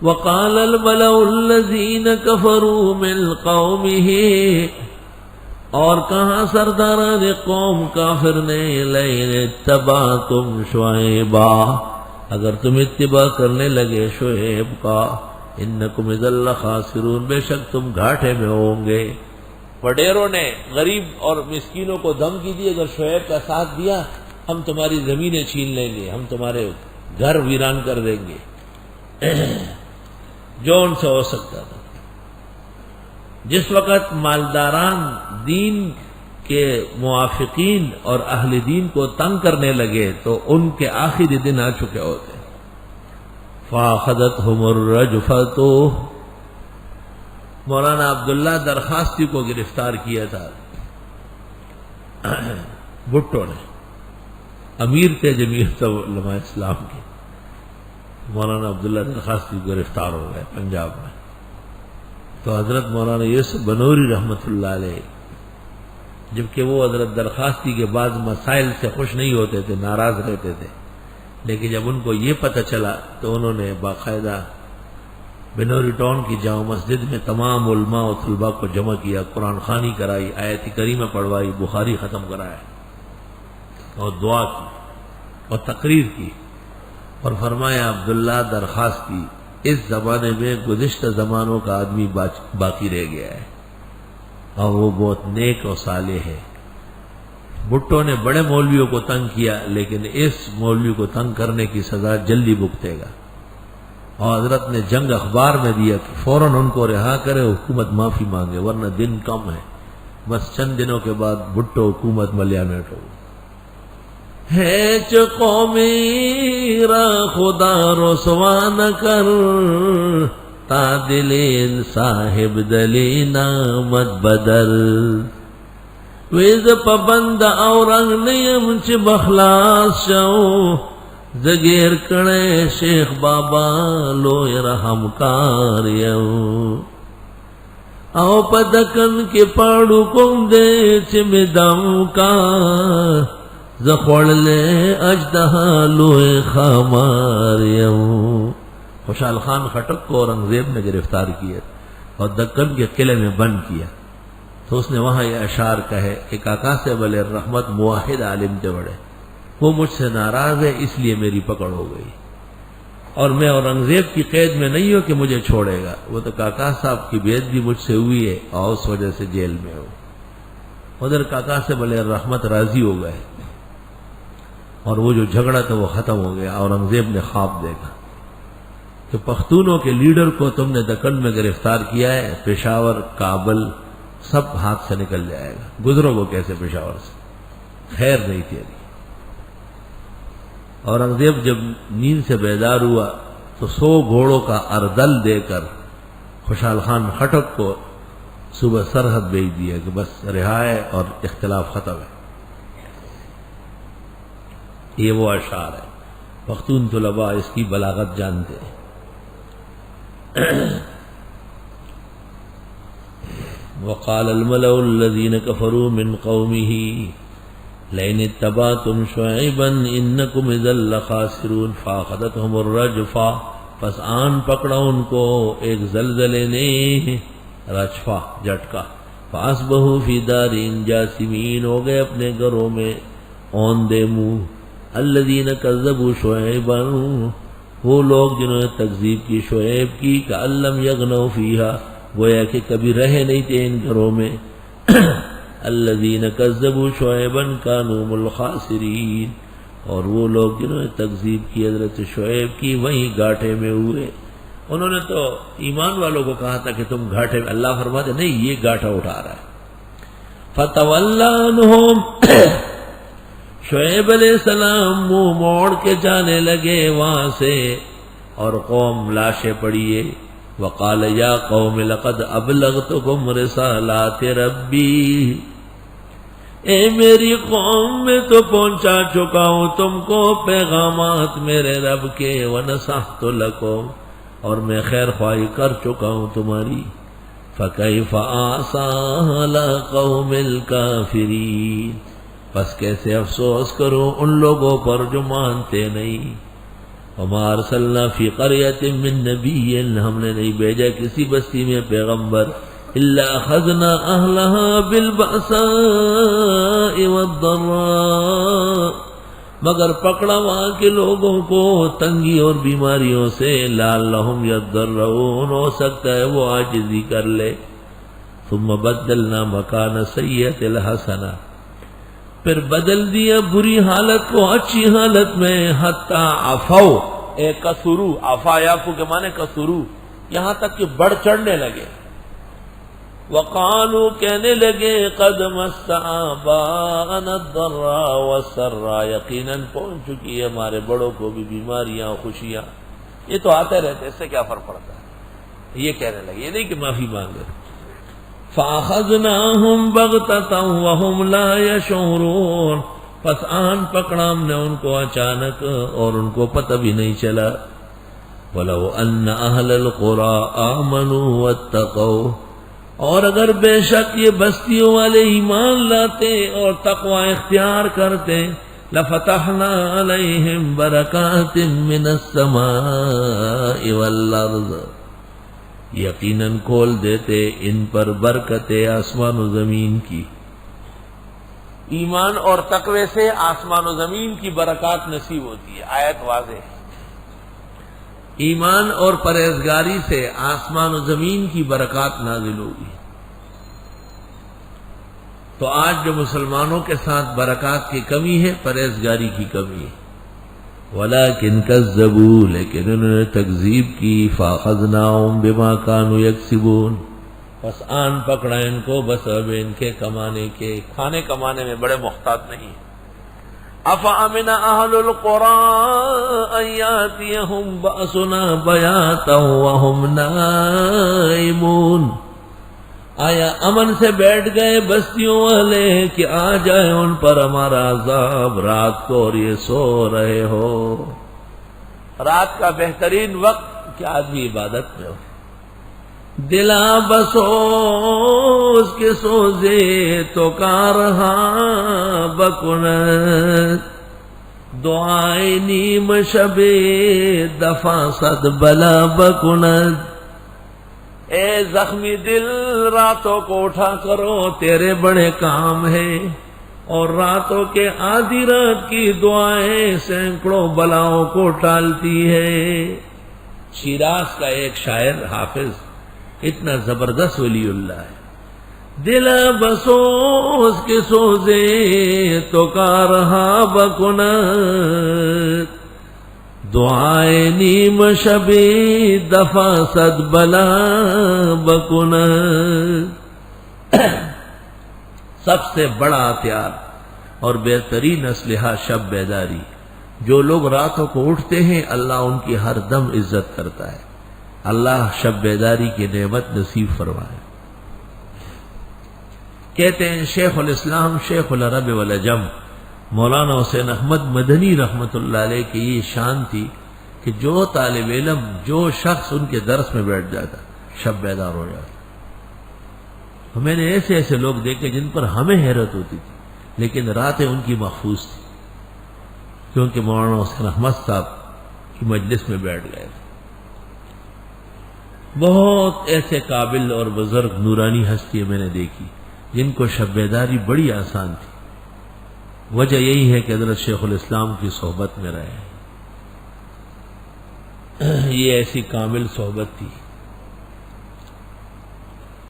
وقال الملأ الذين كفروا من قومه، اور کہاں سرداران قوم کافر نے، لئن اتبعتم شعیبا، اگر تم اتباع کرنے لگے شعیب کا، انکم اذا لخاسرون، بے شک تم گھاٹے میں ہوں گے۔ وڈیروں نے غریب اور مسکینوں کو دھمکی دی، اگر شعیب کا ساتھ دیا ہم تمہاری زمینیں چھین لیں گے، ہم تمہارے گھر ویران کر دیں گے، جو ان سے ہو سکتا تھا۔ جس وقت مالداران دین کے موافقین اور اہل دین کو تنگ کرنے لگے تو ان کے آخری دن آ چکے ہوتے۔ فَأَخَذَتْهُمُ الرَّجْفَةُ، مولانا عبداللہ درخواستی کو گرفتار کیا تھا بھٹو نے، امیر تھے جمعیت علماء اسلام کے، مولانا عبداللہ درخواستی گرفتار ہو گئے پنجاب میں۔ تو حضرت مولانا یوسف بنوری رحمۃ اللہ علیہ، جبکہ وہ حضرت درخواستی کے بعض مسائل سے خوش نہیں ہوتے تھے، ناراض رہتے تھے، لیکن جب ان کو یہ پتہ چلا تو انہوں نے باقاعدہ بنوری ٹاؤن کی جامع مسجد میں تمام علماء و طلباء کو جمع کیا، قرآن خوانی کرائی، آیت کریمہ پڑھوائی، بخاری ختم کرایا اور دعا کی اور تقریر کی، اور فرمایا عبداللہ درخواستی اس زمانے میں گزشتہ زمانوں کا آدمی باقی رہ گیا ہے اور وہ بہت نیک اور صالح ہے۔ بھٹو نے بڑے مولویوں کو تنگ کیا، لیکن اس مولوی کو تنگ کرنے کی سزا جلدی بھگتے گا، اور حضرت نے جنگ اخبار میں دیا کہ فوراً ان کو رہا کرے، حکومت معافی مانگے، ورنہ دن کم ہے۔ بس چند دنوں کے بعد بھٹو حکومت ملیامیٹ ہو ہے۔ چو قومی را خدا رسوا نہ کر، تا دل صاحب دلی نامت بدل، ویز پابند اورنگ نیم چ بخلاص شو، زگیر کڑے شیخ بابا لوی رحم کاریو، او پدکن کے پاڑو کم دے چمی دم کا، زخوڑ لے اجدہا لوی خاماریو۔ خوشحال خان خٹک کو اورنگزیب نے گرفتار کیا اور دکن کے قلعے میں بند کیا، تو اس نے وہاں یہ اشعار کہے کہ کاکا سے بلے رحمت موحد عالم تھے بڑے، وہ مجھ سے ناراض ہے اس لیے میری پکڑ ہو گئی، اور میں اورنگزیب کی قید میں نہیں ہوں کہ مجھے چھوڑے گا، وہ تو کاکا صاحب کی بیعت بھی مجھ سے ہوئی ہے اور اس وجہ سے جیل میں ہوں۔ ادھر کاکا سے بلے رحمت راضی ہو گئے اور وہ جو جھگڑا تھا وہ ختم ہو گیا۔ اورنگزیب نے خواب دیکھا کہ پختونوں کے لیڈر کو تم نے دکن میں گرفتار کیا ہے، پشاور، کابل سب ہاتھ سے نکل جائے گا، گزرو وہ کیسے پشاور سے، خیر نہیں تیری۔ اورنگزیب جب نیند سے بیدار ہوا تو 100 گھوڑوں کا اردل دے کر خوشحال خان خٹک کو صبح سرحد بھیج دیا کہ بس رہا ہے اور اختلاف ختم ہے۔ یہ وہ اشعار ہے، پختون طلباء اس کی بلاغت جانتے ہیں۔ وقال الملأ الذين كفروا من قومه لئن اتبعتم شعيبا انكم اذا لخاسرون فاخذتهم الرجفة، پس آن پکڑا ان کو ایک زلزلے نے، رجفہ جھٹکا، فاصبحوا في دارهم جاثمين، ہو گئے اپنے گھروں میں اوندے منہ۔ الذين كذبوا شعيبا، وہ لوگ جنہوں نے تکذیب کی شعیب کی، کأن لم یغنوا فیہا، گویا کہ کبھی رہے نہیں تھے ان گھروں میں۔ الذین کذبوا شعیبا کانوا هم الخاسرین، اور وہ لوگ جنہوں نے تکذیب کی حضرت شعیب کی وہیں گھاٹے میں ہوئے۔ انہوں نے تو ایمان والوں کو کہا تھا کہ تم گھاٹے میں، اللہ فرماتے نہیں یہ گھاٹا اٹھا رہا ہے۔ فتولی عنہم، شعیب علیہ السلام منہ موڑ کے جانے لگے وہاں سے، اور قوم لاشیں پڑی ہے۔ وقال یا قوم لقد ابلغتکم رسالات ربی، اے میری قوم میں تو پہنچا چکا ہوں تم کو پیغامات میرے رب کے، ونصحت لکم، اور میں خیر خواہی کر چکا ہوں تمہاری۔ فکیف آسا علی قوم الکافرین، پس کیسے افسوس کروں ان لوگوں پر جو مانتے نہیں۔ وما ارسلنا فی قریۃ من نبی، ہم نے نہیں بھیجا کسی بستی میں پیغمبر، الا اخذنا اہلها بالبأساء والضراء، مگر پکڑا وہاں کے لوگوں کو تنگی اور بیماریوں سے، لعلہم یضرعون، ہو سکتا ہے وہ عاجزی کر لے۔ ثم بدلنا مکان سیئۃ الحسنہ، پھر بدل دیا بری حالت کو اچھی حالت میں، حتی عفو، کسرو، عفا یعفو کے معنی کسرو، یہاں تک کہ بڑھ چڑھنے لگے۔ وقالوا، کہنے لگے، قد مس آباءنا الضراء والسراء، یقیناً پہنچ چکی ہے ہمارے بڑوں کو بھی بیماریاں خوشیاں، یہ تو آتے رہتے، اس سے کیا فرق پڑتا ہے، یہ کہنے لگے، یہ نہیں کہ معافی مانگے۔ فَأَخَذْنَاهُمْ بَغْتَةً وَهُمْ لَا يَشْعُرُونَ، پس آن پکڑا ہم نے ان کو اچانک اور ان کو پتہ بھی نہیں چلا۔ وَلَوْ أَنَّ أَهْلَ الْقُرَىٰ آمَنُوا وَاتَّقَوْا، اور اگر بے شک یہ بستیوں والے ایمان لاتے اور تقوی اختیار کرتے، لَفَتَحْنَا عَلَيْهِمْ بَرَكَاتٍ مِّنَ السَّمَاءِ وَالْأَرْضِ، یقیناً کھول دیتے ان پر برکتیں آسمان و زمین کی۔ ایمان اور تقوی سے آسمان و زمین کی برکات نصیب ہوتی ہے، آیت واضح ہے۔ ایمان اور پرہیزگاری سے آسمان و زمین کی برکات نازل ہوگی۔ تو آج جو مسلمانوں کے ساتھ برکات کی کمی ہے، پرہیزگاری کی کمی ہے۔ وَلَٰكِنْ كَذَّبُوا، لیکن انہوں نے تکذیب کی، فَأَخَذْنَاهُمْ بِمَا كَانُوا يَكْسِبُونَ، پس آن پکڑا ان کو بس اب ان کے کمانے کے، کھانے کمانے میں بڑے محتاط نہیں۔ أَفَأَمِنَ أَهْلُ الْقُرَىٰ أَن يَأْتِيَهُمْ بَأْسُنَا بَيَاتًا وَهُمْ نَائِمُونَ، آیا امن سے بیٹھ گئے بستیوں والے کہ آ جائے ان پر ہمارا عذاب رات کو اور یہ سو رہے ہو۔ رات کا بہترین وقت کہ آدمی عبادت میں ہو۔ دلا بسوس کے سوزے تو کارہا بکنت، دعائے نیم شب دفع صد بلا بکنت، اے زخمی دل راتوں کو اٹھا کرو تیرے بڑے کام ہیں، اور راتوں کے آدھی رات کی دعائیں سینکڑوں بلاؤں کو ٹالتی ہے۔ شیراز کا ایک شاعر حافظ اتنا زبردست ولی اللہ ہے، دل بسوس کے سوزے تو کارہا بکنت، دعائے نیم شبی دفع صد بلا بکنت۔ سب سے بڑا ہتھیار اور بہترین اسلحہ شب بیداری، جو لوگ راتوں کو اٹھتے ہیں اللہ ان کی ہر دم عزت کرتا ہے۔ اللہ شب بیداری کی نعمت نصیب فرمائے۔ کہتے ہیں شیخ الاسلام شیخ العرب والعجم مولانا حسین احمد مدنی رحمت اللہ علیہ کی یہ شان تھی کہ جو طالب علم، جو شخص ان کے درس میں بیٹھ جاتا شب بیدار ہو جاتا۔ میں نے ایسے ایسے لوگ دیکھے جن پر ہمیں حیرت ہوتی تھی، لیکن راتیں ان کی محفوظ تھی، کیونکہ مولانا حسین احمد صاحب کی مجلس میں بیٹھ گئے تھے۔ بہت ایسے قابل اور بزرگ نورانی ہستیاں میں نے دیکھی جن کو شب بیداری بڑی آسان تھی۔ وجہ یہی ہے کہ حضرت شیخ الاسلام کی صحبت میں رہے، یہ ایسی کامل صحبت تھی۔